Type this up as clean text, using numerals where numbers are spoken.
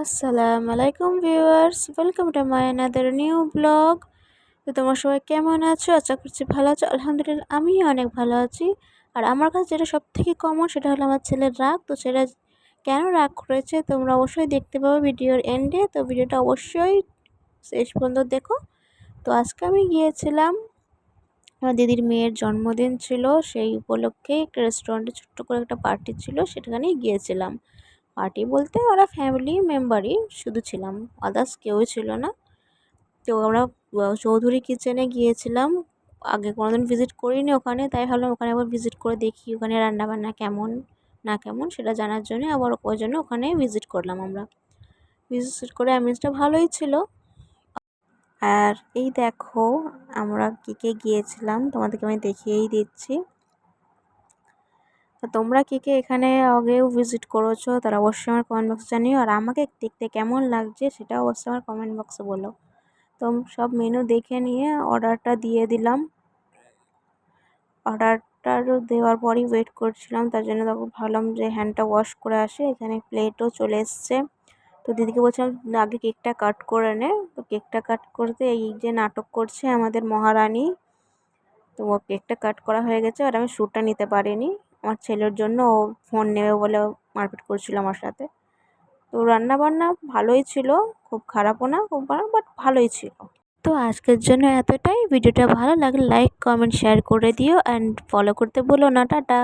আসসালামু আলাইকুম viewers, welcome to my another new blog. তো তোমরা সবাই কেমন আছো? আশা করছি ভালো আছো। আলহামদুলিল্লাহ আমিও অনেক ভালো আছি। আর আমার কাছে যেটা সবথেকে কমন সেটা হলো আমার ছেলের রাগ। তো সেটা কেন রাগ করেছে তোমরা অবশ্যই দেখতে পাবে ভিডিওর এন্ডে। তো ভিডিওটা অবশ্যই শেষ পর্যন্ত দেখো। তো আজকে আমি গিয়েছিলাম, আমার দিদির মেয়ের জন্মদিন ছিল, সেই উপলক্ষে একটা রেস্টুরেন্টে ছোট্ট করে একটা পার্টি ছিল, সেখানেই গিয়েছিলাম। পার্টি বলতে ওরা ফ্যামিলি মেম্বারই শুধু ছিলাম, আদার্স কেউই ছিল না। তো আমরা চৌধুরী কিচেনে গিয়েছিলাম। আগে কোনোদিন ভিজিট করিনি ওখানে, তাই ভাবলাম ওখানে আবার ভিজিট করে দেখি ওখানে রান্নাবান্না কেমন না কেমন সেটা জানার জন্য আবার ওই জন্য ওখানে ভিজিট করলাম আমরা। ভিজিট করে অ্যামিউজটা ভালোই ছিল। আর এই দেখো আমরা কে গিয়েছিলাম, তোমাদেরকে আমি দেখিয়েই দিচ্ছি। তো তোমরা কে এখানে আগেও ভিজিট করেছো তারা অবশ্যই আমার কমেন্ট বক্সে জানিও, আর আমাকে দেখতে কেমন লাগছে সেটা অবশ্যই আমার কমেন্ট বক্সে বলো। তো সব মেনু দেখে নিয়ে অর্ডারটা দিয়ে দিলাম। অর্ডারটা দেওয়ার পরই ওয়েট করছিলাম, তার জন্য তখন ভাবলাম যে হ্যান্ডটা ওয়াশ করে আসে। এখানে প্লেটও চলে এসছে। তো দিদিকে বলছিলাম আগে কেকটা কাট করে নে। তো কেকটা কাট করতে এই যে নাটক করছে আমাদের মহারানী। তো ও কেকটা কাট করা হয়ে গেছে, আর আমি শ্যুটটা নিতে পারিনি আমার ছেলের জন্য। ও ফোন নেবে বলে মারপিট করছিল আমার সাথে। তো রান্নাবান্না ভালোই ছিল, খুব খারাপও না খুব ভালো, বাট ভালোই ছিল। তো আজকের জন্য এতটাই। ভিডিওটা ভালো লাগলে লাইক কমেন্ট শেয়ার করে দিও অ্যান্ড ফলো করতে ভুলো না। টাটা।